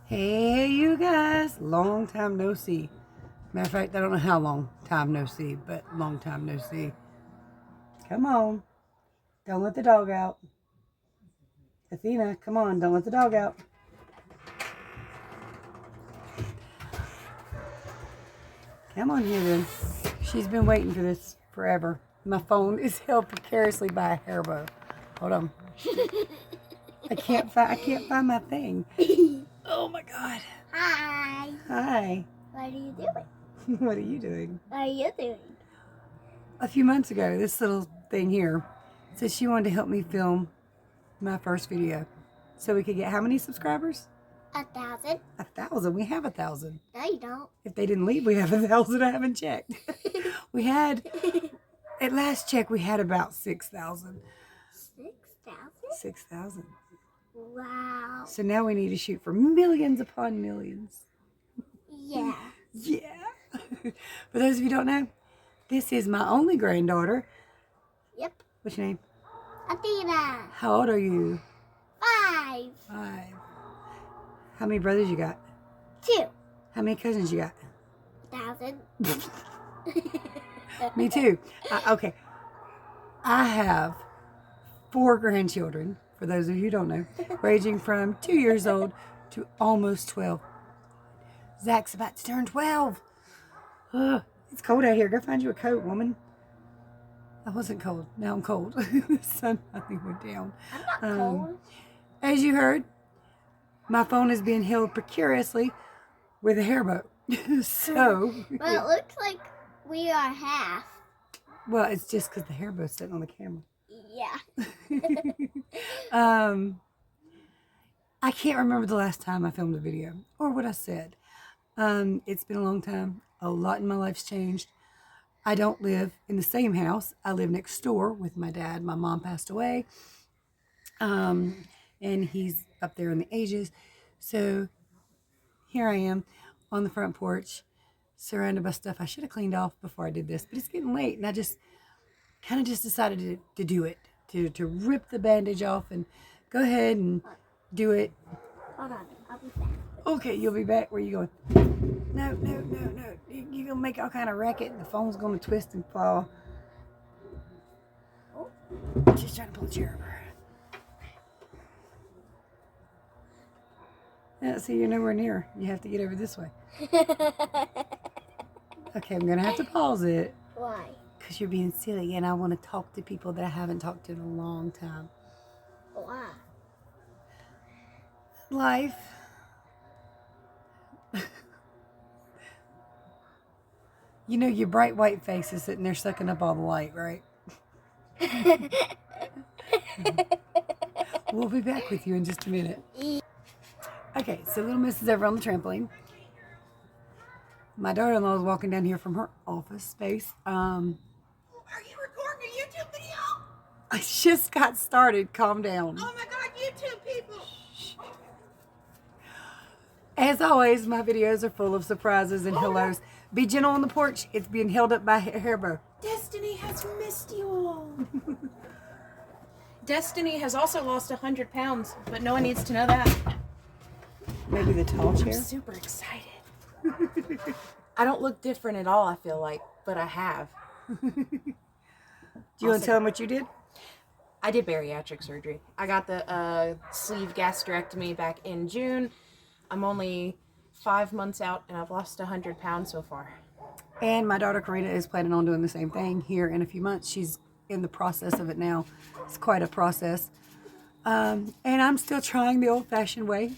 Hey, you guys. Long time no see. Matter of fact, I don't know how long time no see, but long time no see. Come on. Don't let the dog out. Athena, come on. Don't let the dog out. Come on here, then. She's been waiting for this forever. My phone is held precariously by a hair bow. Hold on. I can't find my thing. Oh my God. Hi. Hi. What are you doing? What are you doing? What are you doing? A few months ago, this little thing here said she wanted to help me film my first video so we could get how many subscribers? 1,000. 1,000. We have 1,000. No, you don't. If they didn't leave, we have 1,000. I haven't checked. We had, at last check, we had about 6,000. 6,000? 6,000. Wow. So now we need to shoot for millions upon millions. Yeah. Yeah. For those of you who don't know, this is my only granddaughter. Yep. What's your name? Athena. How old are you? 5. 5. How many brothers you got? 2. How many cousins you got? 1,000. Me too. Okay. I have 4 grandchildren, for those of you who don't know, ranging from 2 years old to almost 12. Zach's about to turn 12. Ugh, it's cold out here. Go find you a coat, woman. I wasn't cold. Now I'm cold. The sun finally went down. I'm not cold. As you heard, my phone is being held precariously with a hair bow. So, But it looks like we are half. well, it's just because the hair bow's sitting on the camera. Yeah. I can't remember the last time I filmed a video or what I said. It's been a long time. A lot in my life's changed. I don't live in the same house. I live next door with my dad. My mom passed away. And he's up there in the ages. So here I am on the front porch, surrounded by stuff I should have cleaned off before I did this. But it's getting late, and I just kind of decided to do it, to rip the bandage off and go ahead and do it. Hold on. I'll be back. Okay, you'll be back. Where are you going? No. You're going to make all kind of racket. The phone's going to twist and fall. Oh. Just trying to pull a chair over. Yeah, see, you're nowhere near. You have to get over this way. Okay, I'm going to have to pause it. Why? Because you're being silly, and I want to talk to people that I haven't talked to in a long time. Why? Life. You know, your bright white face is sitting there sucking up all the light, right? We'll be back with you in just a minute. Okay, so little Miss is over on the trampoline. My daughter-in-law is walking down here from her office space. Are you recording a YouTube video? I just got started. Calm down. Oh my God, YouTube people! As always, my videos are full of surprises and hellos. Be gentle on the porch. It's being held up by a hair bow. Destiny has missed you all. Destiny has also lost 100 pounds, but no one needs to know that. Maybe the tall chair? I'm super excited. I don't look different at all, I feel like, but I have. Do you want to tell them what you did? I did bariatric surgery. I got the sleeve gastrectomy back in June. I'm only 5 months out, and I've lost 100 pounds so far. And my daughter Karina is planning on doing the same thing here in a few months. She's in the process of it now. It's quite a process. And I'm still trying the old-fashioned way.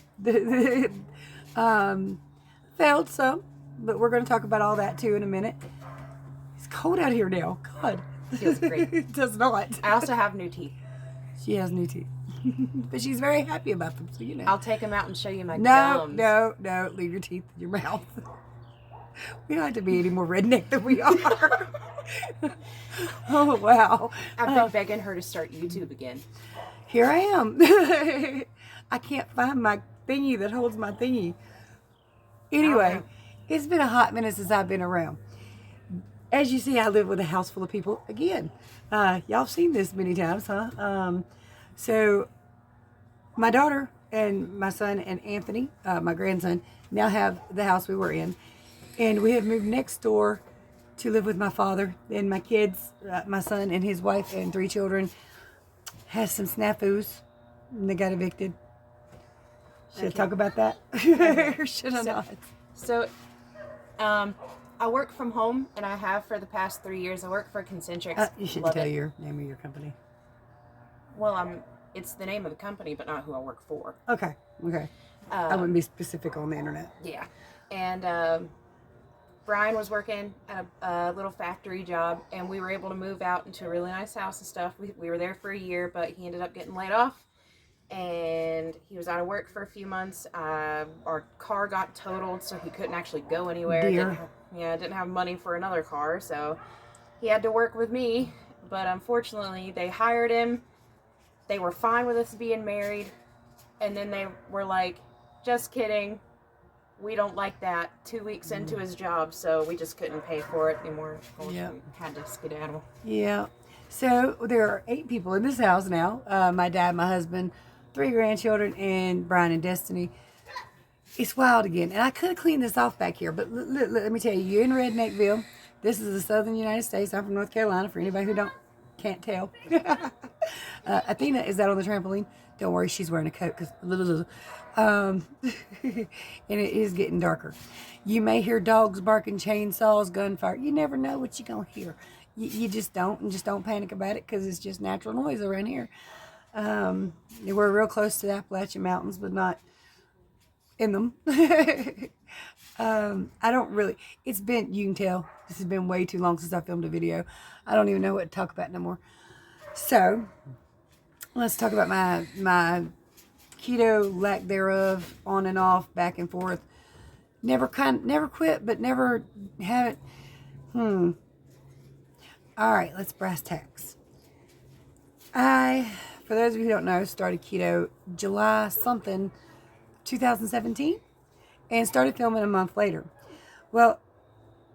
Failed some, but we're going to talk about all that too in a minute. It's cold out here now. God. Feels great. It does not. I also have new teeth. She has new teeth. But she's very happy about them, so you know. I'll take them out and show you my No, gums. no. Leave your teeth in your mouth. We don't have to be any more redneck than we are. Oh, wow. I've been begging her to start YouTube again. Here I am. I can't find my thingy that holds my thingy. Anyway, it's been a hot minute since I've been around. As you see, I live with a house full of people. Again, y'all have seen this many times, huh? So my daughter and my son and Anthony, my grandson, now have the house we were in. And we have moved next door to live with my father. And my kids, my son and his wife and 3 children, has some snafus. And they got evicted. Should I talk about that? Or should I not? So, I work from home, and I have for the past 3 years. I work for Concentrics. You shouldn't Love tell it. your name of your company. Well, it's the name of the company, but not who I work for. Okay. I wouldn't be specific on the internet. Yeah. And Brian was working at a little factory job, and we were able to move out into a really nice house and stuff. We were there for a year, but he ended up getting laid off, and he was out of work for a few months. Our car got totaled, so he couldn't actually go anywhere. Dear. Didn't have money for another car, so he had to work with me. But unfortunately, they hired him. They were fine with us being married, and then they were like, just kidding. We don't like that. 2 weeks into his job, so we just couldn't pay for it anymore. Yeah. We had to skedaddle. Yeah. So there are 8 people in this house now. My dad, my husband, 3 grandchildren, and Brian and Destiny. It's wild again. And I could have cleaned this off back here, but let me tell you, you're in Redneckville. This is the southern United States. I'm from North Carolina, for anybody who can't tell. Athena is out on the trampoline. Don't worry, she's wearing a coat because and it is getting darker. You may hear dogs barking, chainsaws, gunfire. You never know what you're gonna hear. You just don't, and just don't panic about it because it's just natural noise around here. We're real close to the Appalachian Mountains, but not in them. I don't really. It's been, you can tell, this has been way too long since I filmed a video. I don't even know what to talk about no more. So let's talk about my keto, lack thereof, on and off, back and forth. Never quit, but never haven't. All right, let's brass tacks. For those of you who don't know, started keto July something 2017 and started filming a month later. Well,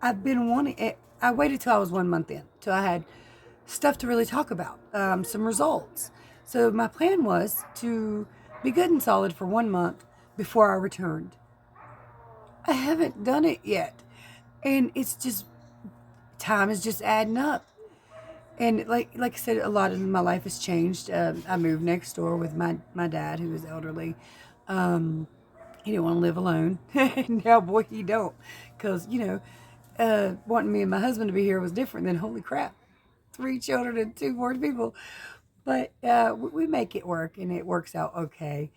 I've been wanting it. I waited till I was 1 month in, till I had stuff to really talk about, some results. So my plan was to be good and solid for 1 month before I returned. I haven't done it yet. And it's just, time is just adding up. And like I said, a lot of my life has changed. I moved next door with my dad, who is elderly. He didn't want to live alone. Now, boy, he don't. Because, wanting me and my husband to be here was different than, holy crap, 3 children and 2 more people. But we make it work, and it works out okay.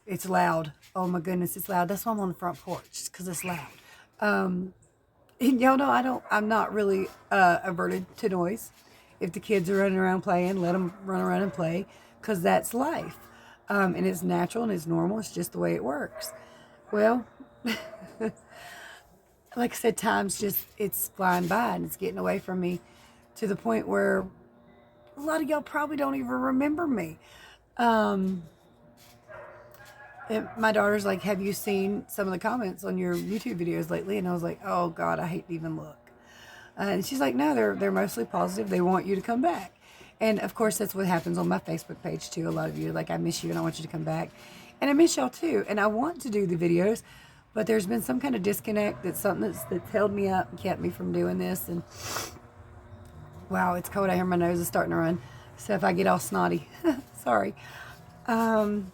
It's loud. Oh, my goodness, it's loud. That's why I'm on the front porch, because it's loud. And y'all know I'm not really averted to noise. If the kids are running around playing, let them run around and play, because that's life. And it's natural and it's normal. It's just the way it works. Well, like I said, it's flying by and it's getting away from me to the point where a lot of y'all probably don't even remember me. And my daughter's like, have you seen some of the comments on your YouTube videos lately? And I was like, oh God, I hate to even look. And she's like, no, they're mostly positive. They want you to come back. And of course, that's what happens on my Facebook page too. A lot of you are like, I miss you and I want you to come back. And I miss y'all too. And I want to do the videos, but there's been some kind of disconnect. That's something that's held me up and kept me from doing this. And wow, it's cold out here. My nose is starting to run. So if I get all snotty, sorry. Golly,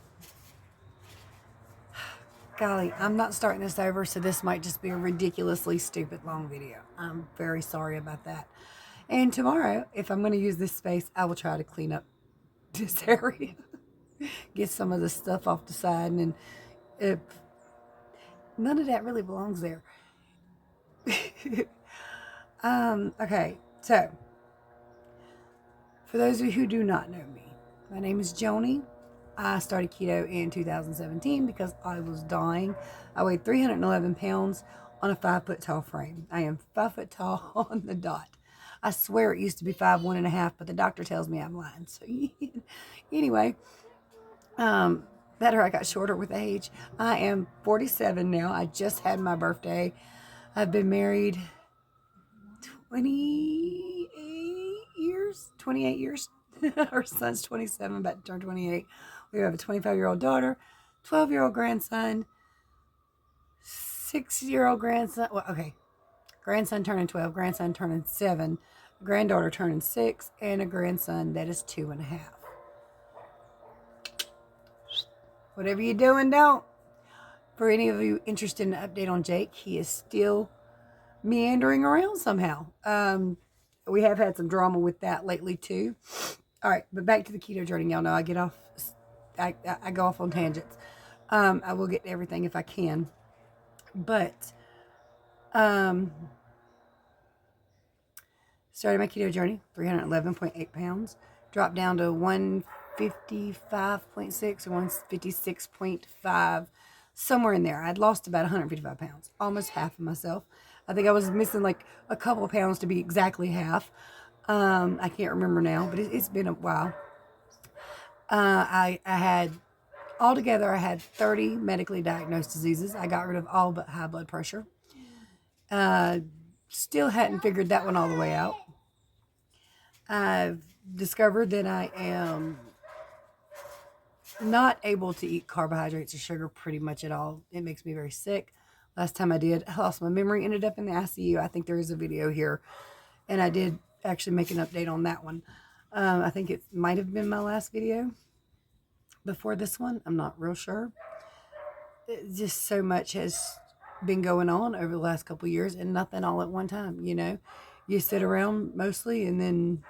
I'm not starting this over, so this might just be a ridiculously stupid long video. I'm very sorry about that. And tomorrow, if I'm going to use this space, I will try to clean up this area. Get some of the stuff off the side. And none of that really belongs there. Okay, so for those of you who do not know me, my name is Joni. I started keto in 2017 because I was dying. I weighed 311 pounds on a 5-foot tall frame. I am 5 foot tall on the dot. I swear it used to be 5'1.5", but the doctor tells me I'm lying. So anyway, that or I got shorter with age. I am 47 now. I just had my birthday. I've been married 28 years. Our son's 27, about to turn 28. We have a 25-year-old daughter. 12-year-old grandson, 6-year-old grandson. Well, okay. Grandson turning 12, grandson turning 7, granddaughter turning 6, and a grandson that is 2.5. Whatever you're doing, don't. For any of you interested in an update on Jake, he is still meandering around somehow. We have had some drama with that lately too. All right, but back to the keto journey. Y'all know I get off. I go off on tangents. I will get to everything if I can, but started my keto journey, 311.8 pounds, dropped down to 155.6 or 156.5, somewhere in there. I'd lost about 155 pounds, almost half of myself. I think I was missing like a couple of pounds to be exactly half. I can't remember now, but it's been a while. I had, altogether, I had 30 medically diagnosed diseases. I got rid of all but high blood pressure. Still hadn't figured that one all the way out. I've discovered that I am not able to eat carbohydrates or sugar pretty much at all. It makes me very sick. Last time I did, I lost my memory, ended up in the ICU. I think there is a video here, and I did actually make an update on that one. I think it might have been my last video before this one. I'm not real sure. Just so much has been going on over the last couple of years, and nothing all at one time. You know, you sit around mostly, and then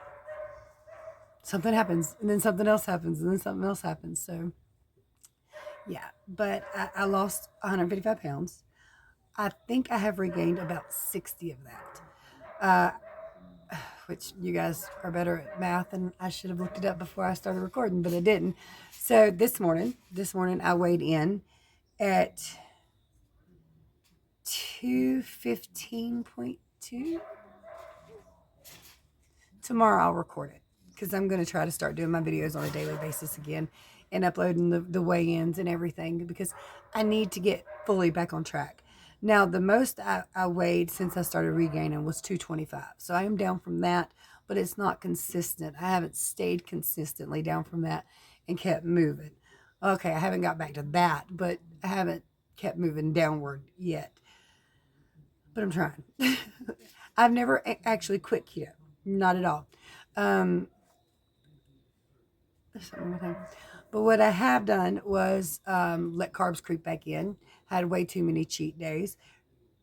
something happens, and then something else happens, and then something else happens. So yeah, but I lost 155 pounds. I think I have regained about 60 of that, which you guys are better at math, and I should have looked it up before I started recording, but I didn't. So this morning I weighed in at 215.2. Tomorrow I'll record it, because I'm going to try to start doing my videos on a daily basis again and uploading the weigh-ins and everything, because I need to get fully back on track. Now, the most I weighed since I started regaining was 225. So I am down from that, but it's not consistent. I haven't stayed consistently down from that and kept moving. Okay, I haven't got back to that, but I haven't kept moving downward yet. But I'm trying. I've never actually quit keto. Not at all. But what I have done was let carbs creep back in. Had way too many cheat days.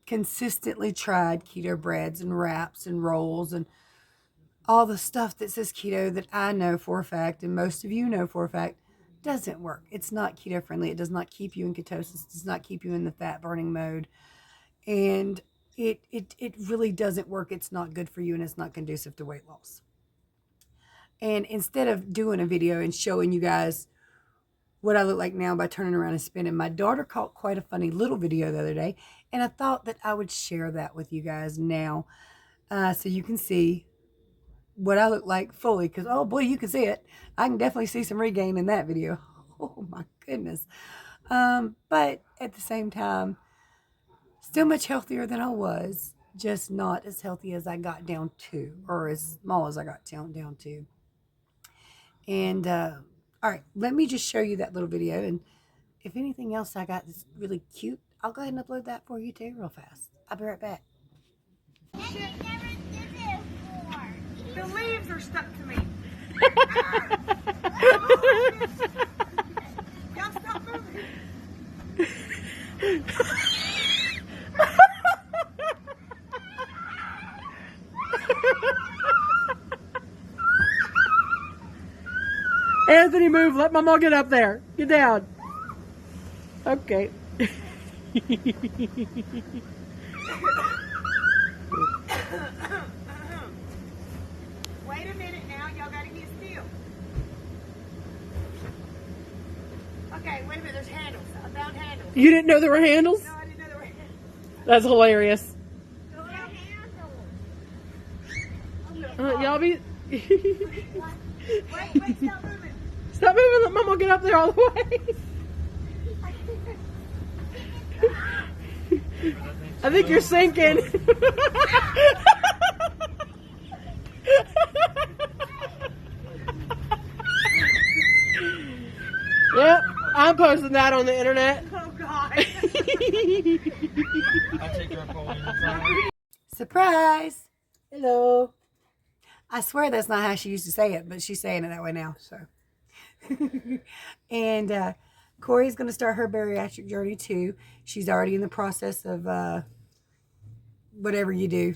Consistently tried keto breads and wraps and rolls and all the stuff that says keto that I know for a fact, and most of you know for a fact, doesn't work. It's not keto friendly. It does not keep you in ketosis. It does not keep you in the fat burning mode. And it really doesn't work. It's not good for you, and it's not conducive to weight loss. And instead of doing a video and showing you guys what I look like now by turning around and spinning, my daughter caught quite a funny little video the other day, and I thought that I would share that with you guys now, so you can see what I look like fully, because, oh boy, you can see it. I can definitely see some regain in that video. Oh my goodness. But at the same time, still much healthier than I was, just not as healthy as I got down to, or as small as I got down to. And all right, let me just show you that little video, and if anything else I got that's really cute, I'll go ahead and upload that for you too real fast. I'll be right back. The leaves are stuck to me. Y'all stop moving. Anthony, move. Let Mama get up there. Get down. Okay. Wait a minute now. Y'all gotta get still. Okay, wait a minute. There's handles. I found handles. You didn't know there were handles? No, I didn't know there were handles. That's hilarious. There are handles. Y'all be... Wait, stop moving. Stop moving. Let Mama get up there all the way. I think you're sinking. Yep, I'm posting. posting that on the internet. Oh, God. I'll take her up all the time. Surprise! Hello. I swear that's not how she used to say it, but she's saying it that way now. So, and Corey's going to start her bariatric journey too. She's already in the process of whatever you do.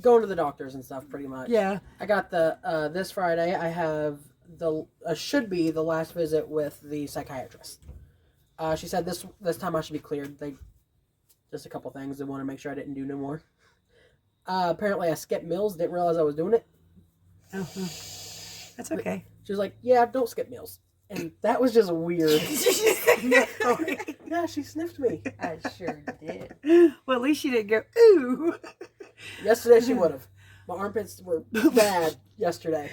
Going to the doctors and stuff, pretty much. Yeah. I got the this Friday. I have the should be the last visit with the psychiatrist. She said this time I should be cleared. They just a couple things. They want to make sure I didn't do no more. Apparently I skipped meals. Didn't realize I was doing it. Uh-huh. That's okay. She was like, "Yeah, don't skip meals," and that was just weird. Yeah, she sniffed me. I sure did. Well, at least she didn't go, ooh. Yesterday she would have. My armpits were bad yesterday.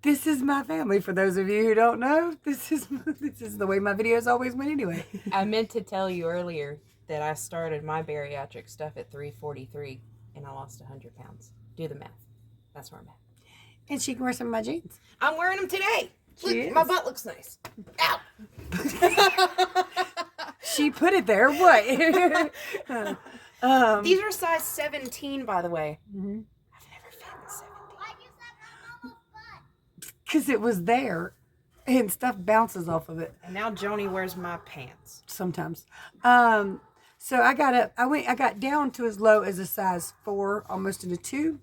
This is my family. For those of you who don't know, this is the way my videos always went anyway. I meant to tell you earlier that I started my bariatric stuff at 343 and I lost 100 pounds. Do the math. That's where I'm at. And she can wear some of my jeans. I'm wearing them today. She Look, my is. butt looks nice. Ow! She put it there. What? These are size 17, by the way. Mhm. I've never fit in 17. Why'd you set my mama's butt? Because it was there, and stuff bounces off of it And now Joni wears my pants. sometimes. So I got down to as low as a size 4, almost in a 2,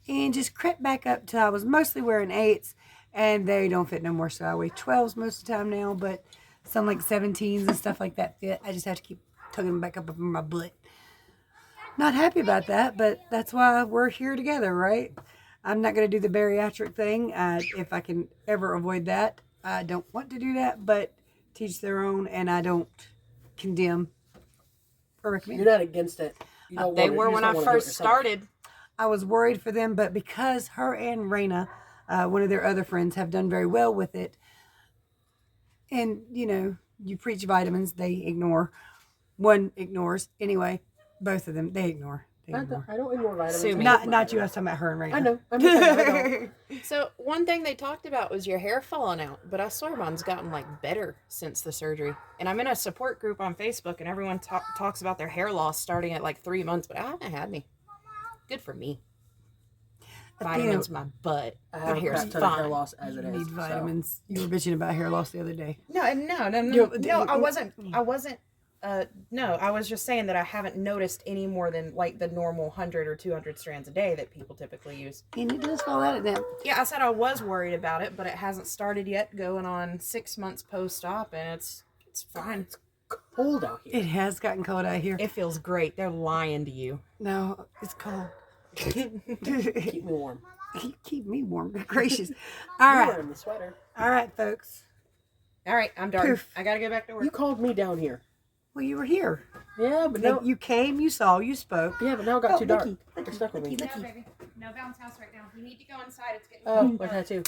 and just crept back up till I was mostly wearing 8s, and they don't fit no more. So I weigh 12s most of the time now, but some like 17s and stuff like that fit. I just have to keep tugging them back up in my butt. Not happy about that, but that's why we're here together, right? I'm not going to do the bariatric thing if I can ever avoid that. I don't want to do that, but teach their own, and I don't condemn or recommend. You're not against it. You don't They want it. were You just when don't I wanna do it first yourself. started. I was worried for them, but because her and Raina, one of their other friends, have done very well with it, and you preach vitamins, they ignore. One ignores anyway. Both of them, they ignore. I don't ignore vitamins. Sue me. Not you. I was talking about her and Raina. I know. I'm just saying, I don't. So one thing they talked about was your hair falling out, but I swear mine's gotten like better since the surgery. And I'm in a support group on Facebook, and everyone talks about their hair loss starting at like 3 months, but I haven't had any. Good for me. Vitamins, my butt. I My have a hair's crap ton of hair fine. loss as it You is. need vitamins. You were bitching about hair loss the other day. No, I wasn't. No, I was just saying that I haven't noticed any more than like the normal 100 or 200 strands a day that people typically use. And it does fall out of them. Yeah, I said I was worried about it, but it hasn't started yet. Going on 6 months post-op, and it's fine. It's cold out here. It has gotten cold out here. It feels great. They're lying to you. No, it's cold. Keep me warm. Keep me warm. Good gracious. All You right. were in the sweater. All right, folks. All right, I'm done. Poof. I gotta go back to work. You called me down here. Well, you were here. Yeah, but now. You came, you saw, you spoke. Yeah, but now it got Oh, too dark. Vicky, You're stuck with me. Vicky. No, baby. No bounce house right now. You need to go inside. It's getting Oh, my tattoo.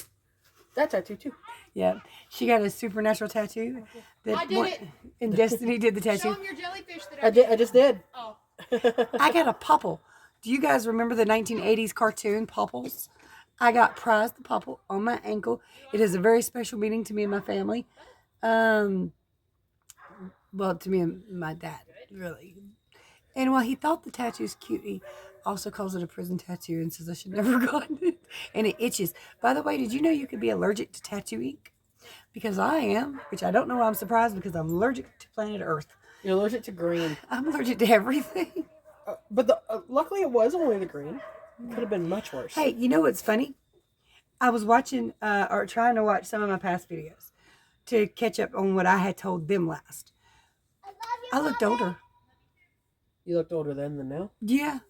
That tattoo too. Yeah, she got a supernatural tattoo. I did it. And Destiny did the Show tattoo. them your jellyfish that I did. I just did. Oh. I got a popple. Do you guys remember the 1980s cartoon Popples? I got prized the popple on my ankle. It is a very special meaning to me and my family. Well, to me and my dad, really. And while he thought the tattoo's cute, he also calls it a prison tattoo and says I should never have gotten it. And it itches. By the way, did you know you could be allergic to tattoo ink? Because I am, which I don't know why I'm surprised, because I'm allergic to planet Earth. You're allergic to green. I'm allergic to everything. But luckily it was only the green. Could have been much worse. Hey, you know what's funny? I was watching or trying to watch some of my past videos to catch up on what I had told them last. I looked older. You looked older then than now? Yeah.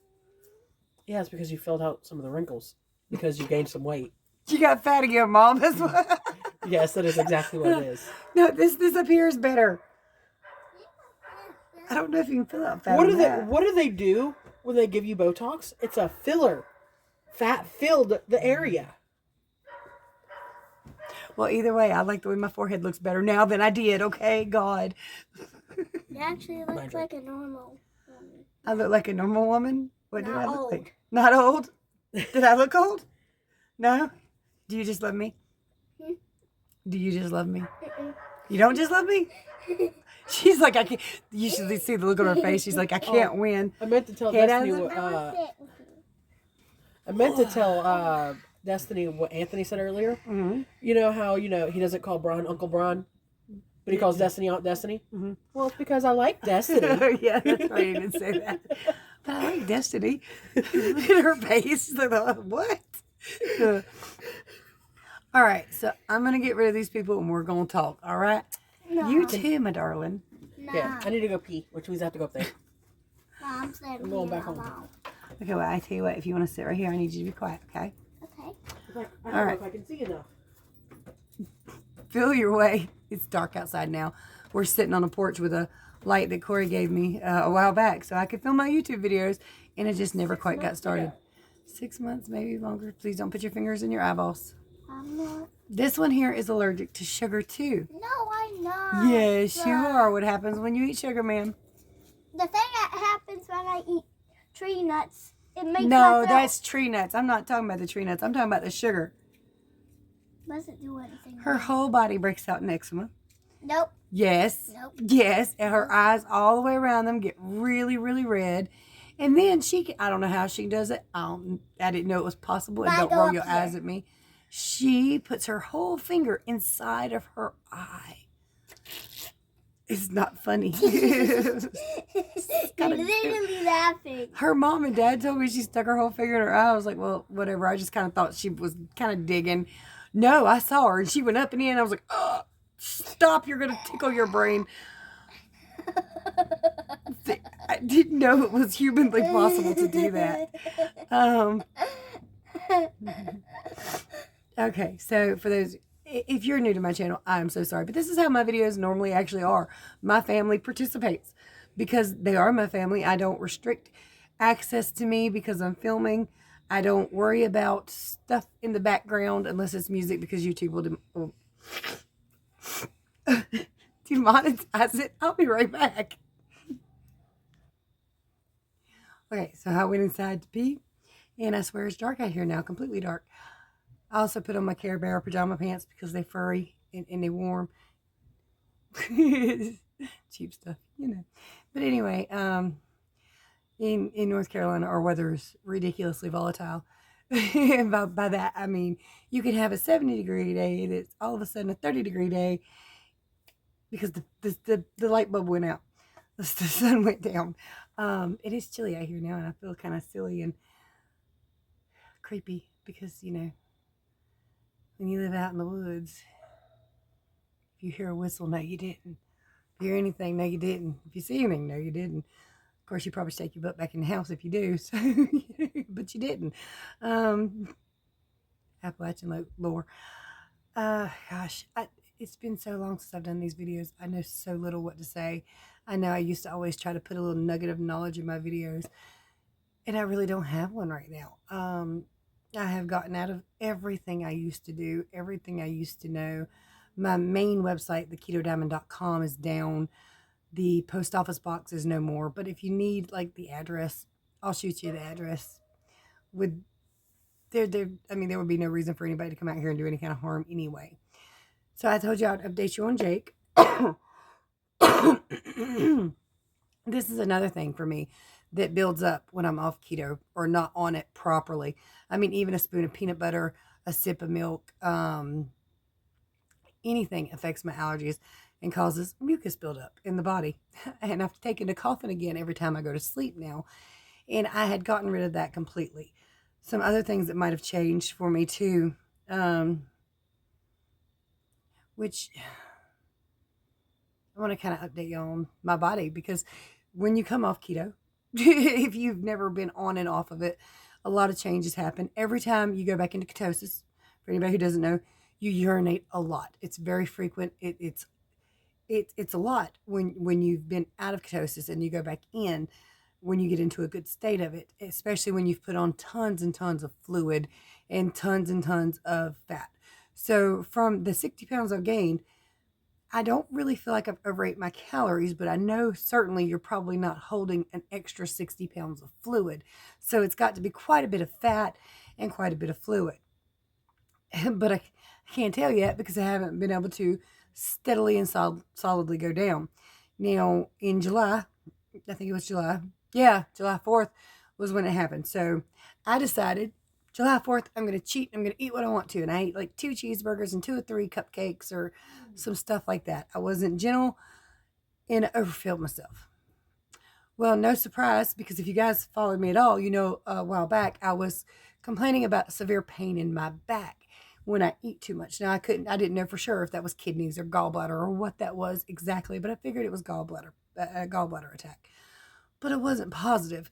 Yeah, it's because you filled out some of the wrinkles. Because you gained some weight. You got fat again, Mom. That's what. Yes, that is exactly what it is. No, this appears better. I don't know if you can fill out fat. What on do they that. What do they do when they give you Botox? It's a filler. Fat filled the area. Well, either way, I like the way my forehead looks better now than I did. Okay, God. You actually look like a normal woman. I look like a normal woman. What do Not I look old. like? Not old. Did I look old? No. Do you just love me? Hmm? Do you just love me? Mm-mm. You don't just love me? She's like, I can't. You should see the look on her face. She's like, I can't win. I meant to tell Get Destiny. out of the- I want to sit with you. I meant to tell Destiny what Anthony said earlier. Mm-hmm. You know how he doesn't call Bron Uncle Bron, but he calls Destiny Aunt Destiny. Mm-hmm. Well, it's because I like Destiny. Yeah, that's right. You didn't say that. But I like Destiny. Look at her face. She's like, what? All right, so I'm gonna get rid of these people and we're gonna talk. All right, No. you too, my darling. No. Yeah, I need to go pee, which means I have to go up there. No, I'm staying I'm going here back home. alone. Okay, well, I tell you what. If you want to sit right here, I need you to be quiet. Okay. Okay. I don't All know right. if I can see enough. Feel your way. It's dark outside now. We're sitting on a porch with a light that Corey gave me a while back so I could film my YouTube videos, and it just never quite got started. 6 months, maybe longer. Please don't put your fingers in your eyeballs. I'm not. This one here is allergic to sugar too. No, I'm not. Yes, you are. What happens when you eat sugar, ma'am? The thing that happens when I eat tree nuts, it makes my No, throat. that's tree nuts. I'm not talking about the tree nuts. I'm talking about the sugar. Doesn't do anything. Her whole body breaks out in eczema. Nope. Yes. Nope. Yes. And her eyes all the way around them get really, really red. And then I don't know how she does it. I didn't know it was possible. And But I don't go roll up your here. eyes at me. She puts her whole finger inside of her eye. It's not funny. You're kinda literally laughing. Her mom and dad told me she stuck her whole finger in her eye. I was like, well, whatever. I just kind of thought she was kind of digging. No, I saw her and she went up and in. I was like, oh, stop. You're going to tickle your brain. I didn't know it was humanly possible to do that. Okay, so for those, if you're new to my channel, I'm so sorry. But this is how my videos normally actually are. My family participates because they are my family. I don't restrict access to me because I'm filming. I don't worry about stuff in the background unless it's music because YouTube will demonetize it. I'll be right back. Okay, so I went inside to pee, and I swear it's dark out here now, completely dark. I also put on my Care Bear pajama pants because they're furry and they're warm. Cheap stuff, you know. But anyway, in North Carolina, our weather is ridiculously volatile. And by that, I mean, you can have a 70-degree day and it's all of a sudden a 30-degree day because the light bulb went out. The sun went down. It is chilly out here now, and I feel kind of silly and creepy because, you know, when you live out in the woods, if you hear a whistle, no, you didn't. If you hear anything, no, you didn't. If you see anything, no, you didn't. Of course, you probably take your butt back in the house if you do, so, but you didn't. Appalachian lore. Gosh, it's been so long since I've done these videos. I know so little what to say. I know I used to always try to put a little nugget of knowledge in my videos, and I really don't have one right now. I have gotten out of everything I used to do, everything I used to know. My main website, the KetoDiamond.com, is down. The post office box is no more. But if you need like the address, I'll shoot you the address. There would be no reason for anybody to come out here and do any kind of harm anyway. So I told you I'd update you on Jake. This is another thing for me that builds up when I'm off keto or not on it properly. I mean, even a spoon of peanut butter, a sip of milk, anything affects my allergies and causes mucus buildup in the body. And I've taken to coughing again every time I go to sleep now. And I had gotten rid of that completely. Some other things that might have changed for me too, which I want to kind of update you on my body, because when you come off keto, if you've never been on and off of it, a lot of changes happen. Every time you go back into ketosis, for anybody who doesn't know, you urinate a lot. It's very frequent. It's a lot when you've been out of ketosis and you go back in, when you get into a good state of it, especially when you've put on tons and tons of fluid and tons of fat. So from the 60 pounds I've gained, I don't really feel like I've overate my calories, but I know certainly you're probably not holding an extra 60 pounds of fluid. So it's got to be quite a bit of fat and quite a bit of fluid. But I can't tell yet because I haven't been able to steadily and solidly go down. Now, in July, I think it was July. Yeah, July 4th was when it happened. So I decided July 4th, I'm going to cheat. I'm going to eat what I want to. And I ate like 2 cheeseburgers and 2 or 3 cupcakes or some stuff like that. I wasn't gentle and I overfilled myself. Well, no surprise, because if you guys followed me at all, you know, a while back, I was complaining about severe pain in my back when I eat too much. Now, I didn't know for sure if that was kidneys or gallbladder or what that was exactly, but I figured it was gallbladder attack. But it wasn't positive.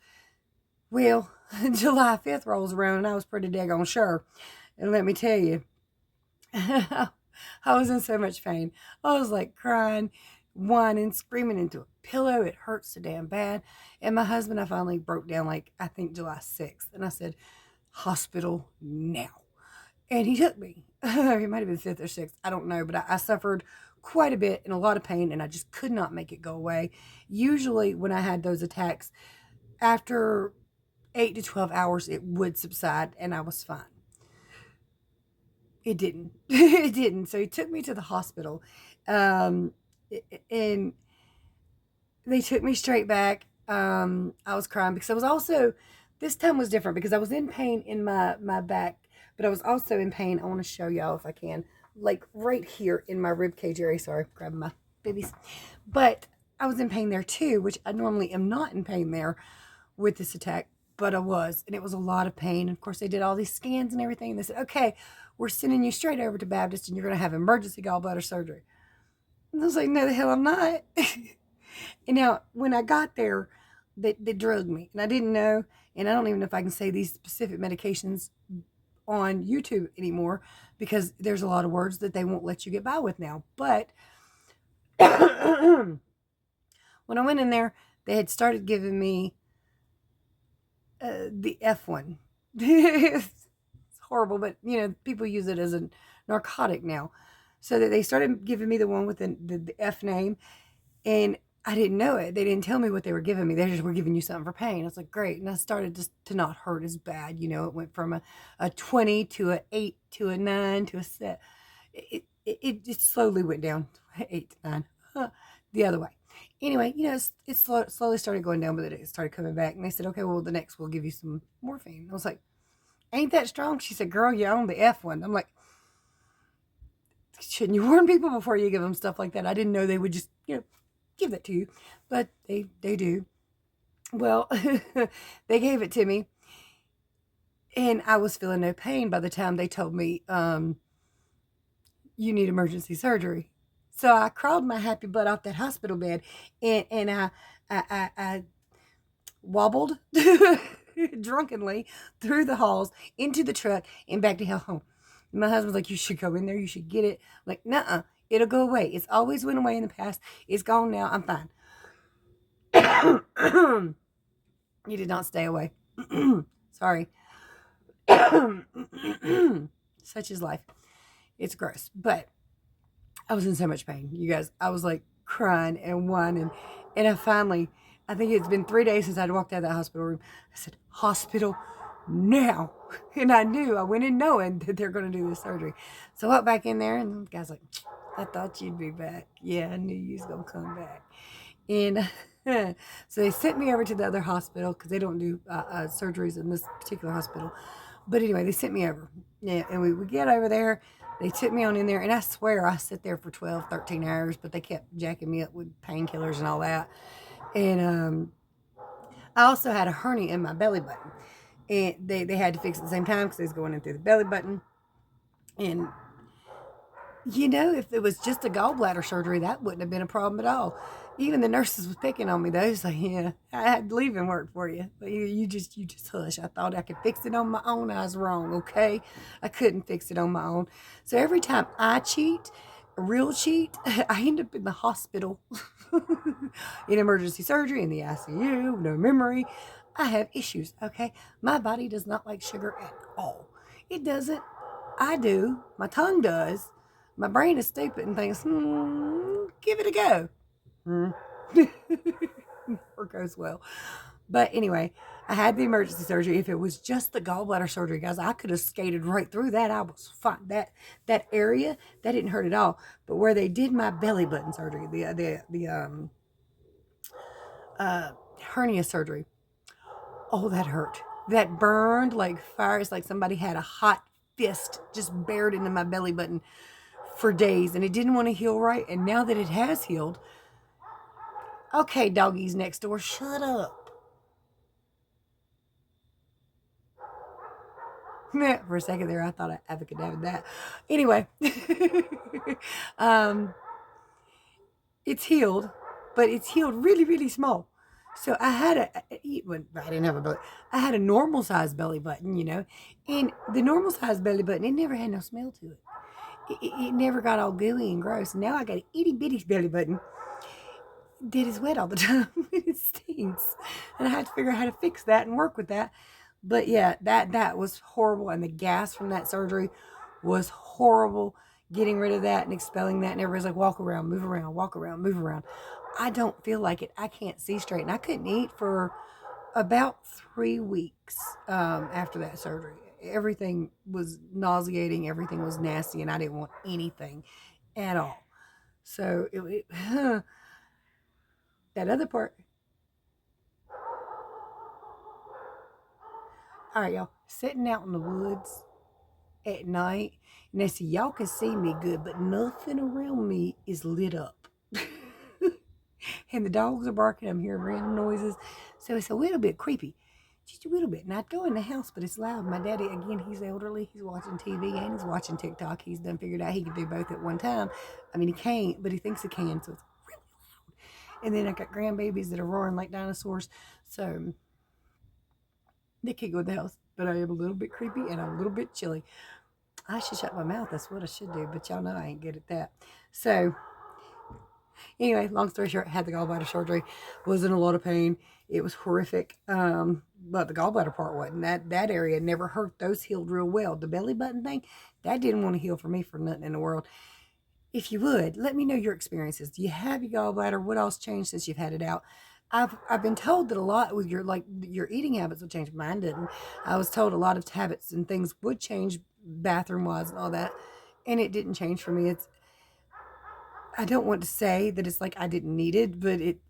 Well, July 5th rolls around and I was pretty daggone sure. And let me tell you, I was in so much pain. I was like crying, whining, screaming into a pillow. It hurt so damn bad. And my husband, I finally broke down like, I think July 6th. And I said, hospital now. And he took me. It might have been 5th or 6th. I don't know. But I suffered quite a bit and a lot of pain. And I just could not make it go away. Usually when I had those attacks, after 8 to 12 hours, it would subside and I was fine. It didn't. It didn't. So he took me to the hospital. And they took me straight back. I was crying because I was also, this time was different because I was in pain in my back, but I was also in pain. I want to show y'all if I can, like right here in my rib cage area. Sorry, grabbing my babies. But I was in pain there too, which I normally am not in pain there with this attack, but I was, and it was a lot of pain. And of course, they did all these scans and everything. And they said, okay, we're sending you straight over to Baptist and you're going to have emergency gallbladder surgery. And I was like, no, the hell I'm not. And now, when I got there, they drugged me. And I didn't know, and I don't even know if I can say these specific medications on YouTube anymore because there's a lot of words that they won't let you get by with now. But when I went in there, they had started giving me the F one. It's horrible, but you know, people use it as a narcotic now. So that they started giving me the one with the F name, and I didn't know it. They didn't tell me what they were giving me. They just were giving you something for pain. I was like, great. And I started just to not hurt as bad. You know, it went from a 20 to a 8 to a 9 to a 7. It slowly went down 8 to 9 the other way. Anyway, you know, it slowly started going down, but it started coming back. And they said, okay, well, the next we'll give you some morphine. I was like, ain't that strong? She said, girl, you own the F one. I'm like, shouldn't you warn people before you give them stuff like that? I didn't know they would just, you know, give that to you, but they do. Well, they gave it to me, and I was feeling no pain by the time they told me, you need emergency surgery. So I crawled my happy butt off that hospital bed, and I wobbled drunkenly through the halls into the truck and back to hell home. My husband's like, you should go in there. You should get it. I'm like, nuh-uh. It'll go away. It's always went away in the past. It's gone now. I'm fine. You did not stay away. Sorry. Such is life. It's gross. But I was in so much pain, you guys. I was like crying and whining. And I think it's been 3 days since I'd walked out of that hospital room. I said, hospital now. And I went in knowing that they're going to do this surgery. So I went back in there, and the guy's like, I thought you'd be back. Yeah, I knew you was going to come back. And so they sent me over to the other hospital because they don't do surgeries in this particular hospital. But anyway, they sent me over. Yeah, and we get over there. They took me on in there, and I swear I sat there for 12, 13 hours, but they kept jacking me up with painkillers and all that. And I also had a hernia in my belly button. And they had to fix it at the same time because they was going in through the belly button. And, you know, if it was just a gallbladder surgery, that wouldn't have been a problem at all. Even the nurses was picking on me, though. It's like, yeah, I had leaving work for you. But you just hush. I thought I could fix it on my own. I was wrong, okay? I couldn't fix it on my own. So every time I cheat, a real cheat, I end up in the hospital. In emergency surgery, in the ICU, no memory. I have issues, okay? My body does not like sugar at all. It doesn't. I do. My tongue does. My brain is stupid and thinks, give it a go. Never goes well. But anyway, I had the emergency surgery. If it was just the gallbladder surgery, guys, I could have skated right through that. I was fine. That area, that didn't hurt at all. But where they did my belly button surgery, the hernia surgery, oh, that hurt. That burned like fire. It's like somebody had a hot fist just buried into my belly button for days, and it didn't want to heal right. And now that it has healed, okay, doggies next door, shut up. For a second there, I thought I advocated that. Anyway, it's healed, but it's healed really, really small. So I had I didn't have a belly. I had a normal size belly button, you know, and the normal size belly button, it never had no smell to it. It never got all gooey and gross. Now I got an itty bitty belly button that is wet all the time. It stinks, and I had to figure out how to fix that and work with that. But yeah, that was horrible, and the gas from that surgery was horrible. Getting rid of that and expelling that, and everybody's like, walk around, move around, walk around, move around. I don't feel like it. I can't see straight, and I couldn't eat for about 3 weeks after that surgery. Everything was nauseating, everything was nasty, and I didn't want anything at all. So that other part. All right, y'all, sitting out in the woods at night. Now, see, y'all can see me good, but nothing around me is lit up. And the dogs are barking. I'm hearing random noises. So it's a little bit creepy. Just a little bit. And I'd go in the house, but it's loud. My daddy, again, he's elderly. He's watching TV and he's watching TikTok. He's done figured out he can do both at one time. I mean, he can't, but he thinks he can. So it's really loud. And then I got grandbabies that are roaring like dinosaurs. So they can't go in the house. But I am a little bit creepy and I'm a little bit chilly. I should shut my mouth. That's what I should do. But y'all know I ain't good at that. So anyway, long story short, I had the gallbladder surgery. Was in a lot of pain. It was horrific. But the gallbladder part wasn't. That area never hurt. Those healed real well. The belly button thing, that didn't want to heal for me for nothing in the world. If you would, let me know your experiences. Do you have your gallbladder? What else changed since you've had it out? I've been told that a lot with your eating habits would change. Mine didn't. I was told a lot of habits and things would change bathroom wise and all that, and it didn't change for me. I don't want to say that it's like I didn't need it, but it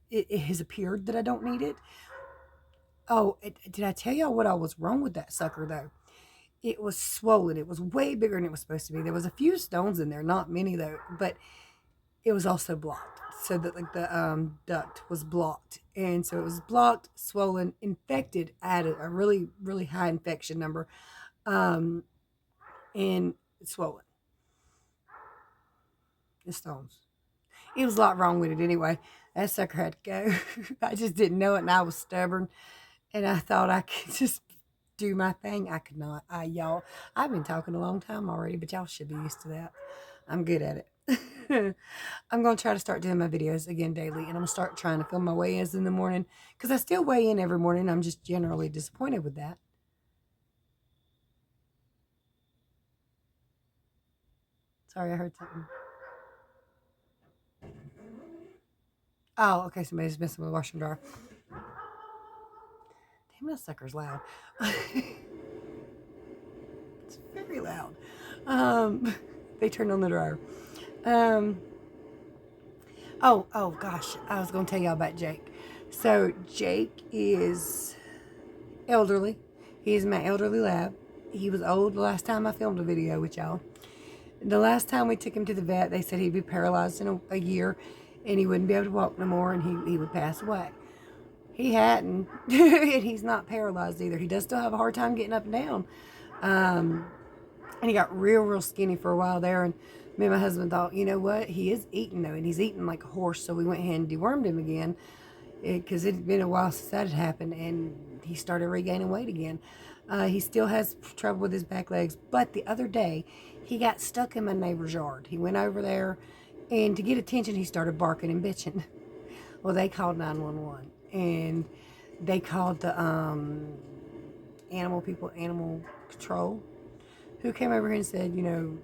has appeared that I don't need it. Oh, did I tell y'all what I was wrong with that sucker though? It was swollen. It was way bigger than it was supposed to be. There was a few stones in there, not many though, but it was also blocked. So that like the duct was blocked, and so it was blocked, swollen, infected. I had a really, really high infection number, and it's swollen. The stones. It was a lot wrong with it anyway. That sucker had to go. I just didn't know it, and I was stubborn, and I thought I could just do my thing. I could not. Y'all, I've been talking a long time already, but y'all should be used to that. I'm good at it. I'm going to try to start doing my videos again daily, and I'm going to start trying to film my weigh-ins in the morning, because I still weigh in every morning. I'm just generally disappointed with that. Sorry, I heard something. Oh, okay, somebody's messing with the washer and dryer. Damn, that sucker's loud. It's very loud. They turned on the dryer. Oh gosh, I was going to tell y'all about Jake. So Jake is elderly. He is my elderly lab. He was old the last time I filmed a video with y'all. The last time we took him to the vet, they said he'd be paralyzed in a year, and he wouldn't be able to walk no more, and he would pass away. He hadn't, and he's not paralyzed either. He does still have a hard time getting up and down. And he got real skinny for a while there, and me and my husband thought, you know what, he is eating though, and he's eating like a horse, so we went ahead and dewormed him again, because it had been a while since that had happened, and he started regaining weight again. He still has trouble with his back legs, but the other day, he got stuck in my neighbor's yard. He went over there, and to get attention, he started barking and bitching. Well, they called 911, and they called the animal control, who came over here and said, you know,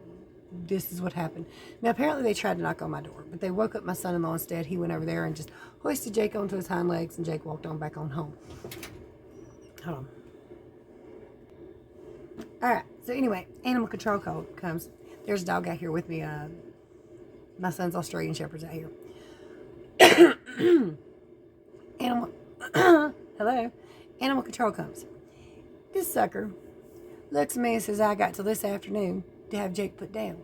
this is what happened. Now, apparently they tried to knock on my door, but they woke up my son-in-law instead. He went over there and just hoisted Jake onto his hind legs, and Jake walked on back on home. Hold on. All right. So anyway, animal control call comes. There's a dog out here with me. My son's Australian Shepherd's out here. Animal. Hello. Animal control comes. This sucker looks at me and says, I got till this afternoon to have Jake put down.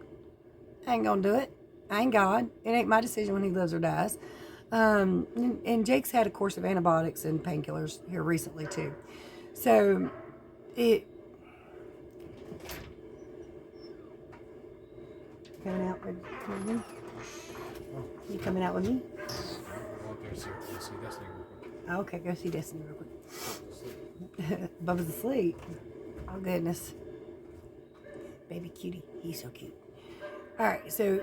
I ain't gonna do it. I ain't God. It ain't my decision when he lives or dies. And Jake's had a course of antibiotics and painkillers here recently too. So it coming out with me. You coming out with me? Okay, go see Destiny real quick. Bubba's asleep. Oh goodness. Baby cutie. He's so cute. Alright, so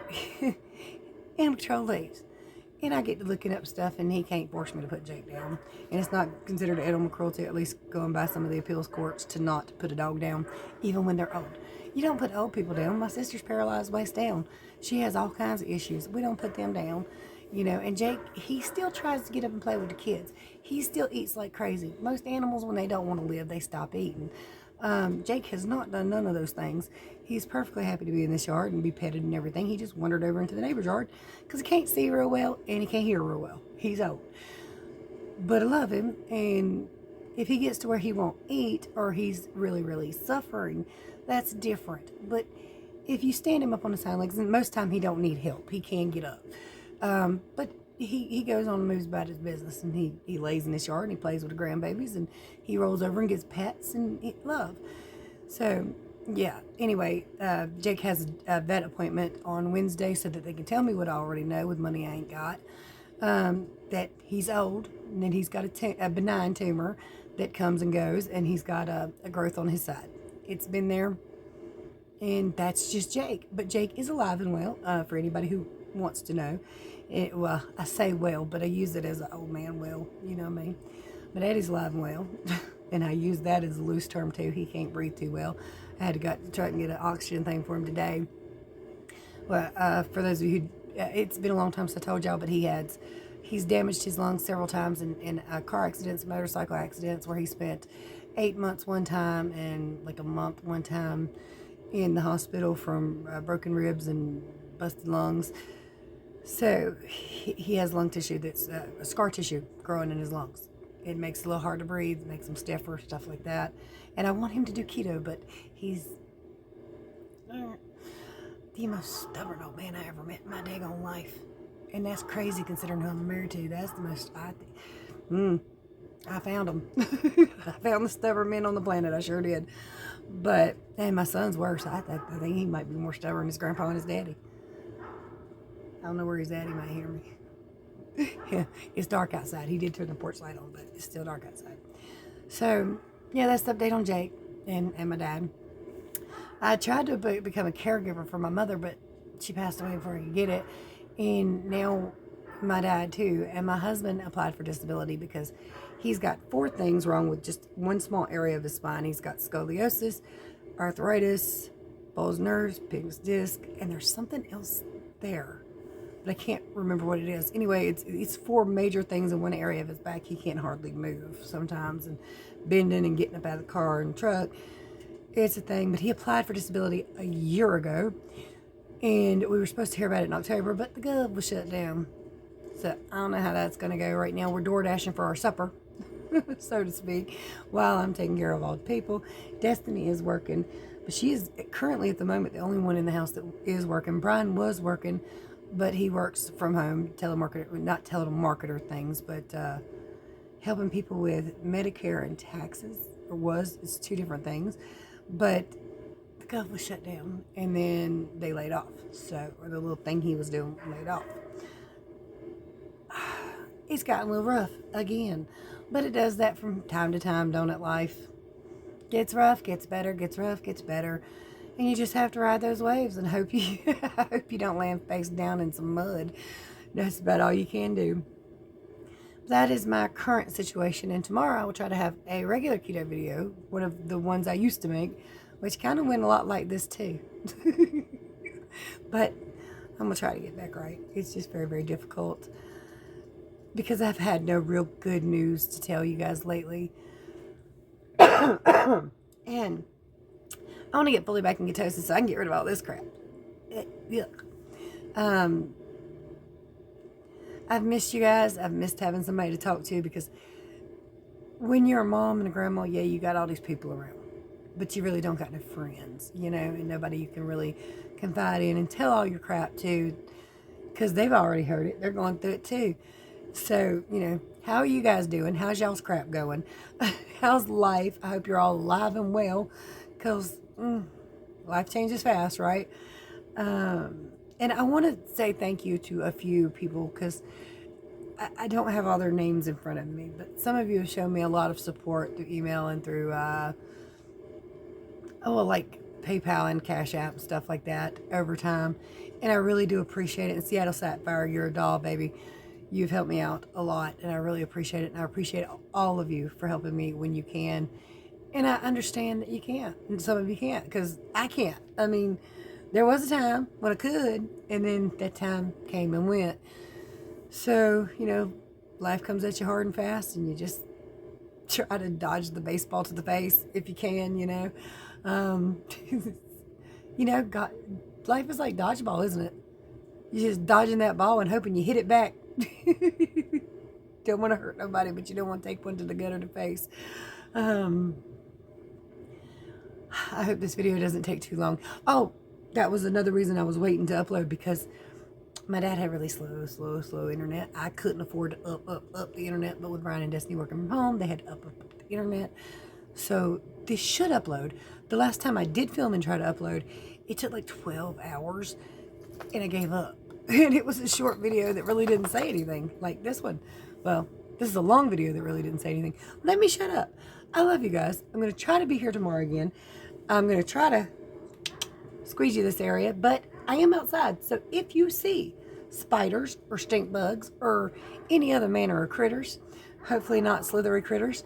animal control leaves. And I get to looking up stuff and he can't force me to put Jake down. And it's not considered animal cruelty, at least going by some of the appeals courts, to not put a dog down, even when they're old. You don't put old people down. My sister's paralyzed waist down. She has all kinds of issues. We don't put them down. You know, and Jake, he still tries to get up and play with the kids. He still eats like crazy. Most animals, when they don't want to live, they stop eating. Jake has not done none of those things. He's perfectly happy to be in this yard and be petted and everything. He just wandered over into the neighbor's yard because he can't see real well and he can't hear real well. He's old. But I love him, and if he gets to where he won't eat or he's really, really suffering, that's different. But if you stand him up on his hind legs, and most of the time he don't need help. He can get up. But he goes on and moves about his business, and he lays in his yard and he plays with the grandbabies and he rolls over and gets pets and love. So yeah, anyway, Jake has a vet appointment on Wednesday so that they can tell me what I already know with money I ain't got, that he's old and that he's got a benign tumor that comes and goes, and he's got a growth on his side. It's been there, and that's just Jake. But Jake is alive and well, for anybody who wants to know. Well, I say well, but I use it as an old man well, you know what I mean? But Eddie's alive and well, and I use that as a loose term too. He can't breathe too well. I had to try and get an oxygen thing for him today. Well, for those of you who, it's been a long time since I told y'all, but he's damaged his lungs several times in car accidents, motorcycle accidents, where he spent 8 months one time and like a month one time in the hospital from broken ribs and busted lungs. So he has lung tissue that's scar tissue growing in his lungs. It makes it a little hard to breathe, makes him stiffer, stuff like that. And I want him to do keto, but he's the most stubborn old man I ever met in my daggone life. And that's crazy considering who I'm married to. That's the most, I found him. I found the stubborn men on the planet. I sure did. But, and my son's worse. I think he might be more stubborn than his grandpa and his daddy. I don't know where he's at. He might hear me. Yeah, it's dark outside. He did turn the porch light on, but it's still dark outside. So, yeah, that's the update on Jake and my dad. I tried to become a caregiver for my mother, but she passed away before I could get it. And now my dad too. And my husband applied for disability because he's got 4 things wrong with just one small area of his spine. He's got scoliosis, arthritis, Bowles nerves, Pig's disc, and there's something else there. But I can't remember what it is. Anyway, it's 4 major things in one area of his back. He can't hardly move sometimes, and bending and getting up out of the car and truck. It's a thing. But he applied for disability a year ago, and we were supposed to hear about it in October, but the gov was shut down. So I don't know how that's going to go right now. We're door dashing for our supper, so to speak, while I'm taking care of all the people. Destiny is working, but she is currently at the moment the only one in the house that is working. Brian was working, but he works from home, not telemarketer things, but helping people with Medicare and taxes, it's 2 different things. But the gov was shut down, and then they laid off. Or the little thing he was doing laid off. It's gotten a little rough again, but it does that from time to time, don't it? Life gets rough, gets better, gets rough, gets better. And you just have to ride those waves and hope you don't land face down in some mud. That's about all you can do. That is my current situation. And tomorrow I will try to have a regular keto video, one of the ones I used to make, which kind of went a lot like this too. But I'm going to try to get back right. It's just very, very difficult because I've had no real good news to tell you guys lately. And I want to get fully back in ketosis so I can get rid of all this crap. Yuck. I've missed you guys. I've missed having somebody to talk to, because when you're a mom and a grandma, yeah, you got all these people around, but you really don't got no friends, you know, and nobody you can really confide in and tell all your crap to, because they've already heard it. They're going through it too. So, you know, how are you guys doing? How's y'all's crap going? How's life? I hope you're all alive and well, because life changes fast, right? And I want to say thank you to a few people, because I don't have all their names in front of me, but some of you have shown me a lot of support through email and through, like PayPal and Cash App and stuff like that over time. And I really do appreciate it. And Seattle Sapphire, you're a doll, baby. You've helped me out a lot, and I really appreciate it. And I appreciate all of you for helping me when you can. And I understand that you can't, and some of you can't, because I can't. I mean, there was a time when I could, and then that time came and went. So, you know, life comes at you hard and fast, and you just try to dodge the baseball to the face if you can, you know. You know, life is like dodgeball, isn't it? You're just dodging that ball and hoping you hit it back. Don't want to hurt nobody, but you don't want to take one to the gut or the face. I hope this video doesn't take too long. Oh, that was another reason I was waiting to upload, because my dad had really slow internet. I couldn't afford to up the internet, but with Brian and Destiny working from home, they had to up the internet. So this should upload. The last time I did film and try to upload, it took like 12 hours, and I gave up. And it was a short video that really didn't say anything, like this one. Well, this is a long video that really didn't say anything. Let me shut up. I love you guys. I'm going to try to be here tomorrow again. I'm going to try to squeegee this area, but I am outside. So if you see spiders or stink bugs or any other manner of critters, hopefully not slithery critters,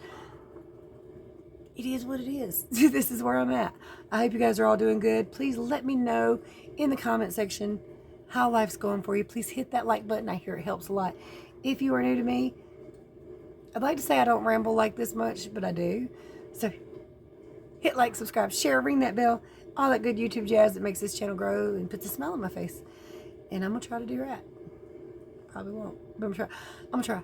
it is what it is. This is where I'm at. I hope you guys are all doing good. Please let me know in the comment section how life's going for you. Please hit that like button. I hear it helps a lot. If you are new to me, I'd like to say I don't ramble like this much, but I do. So hit like, subscribe, share, ring that bell, all that good YouTube jazz that makes this channel grow and puts a smile on my face. And I'm going to try to do right. Probably won't, but I'm going to try.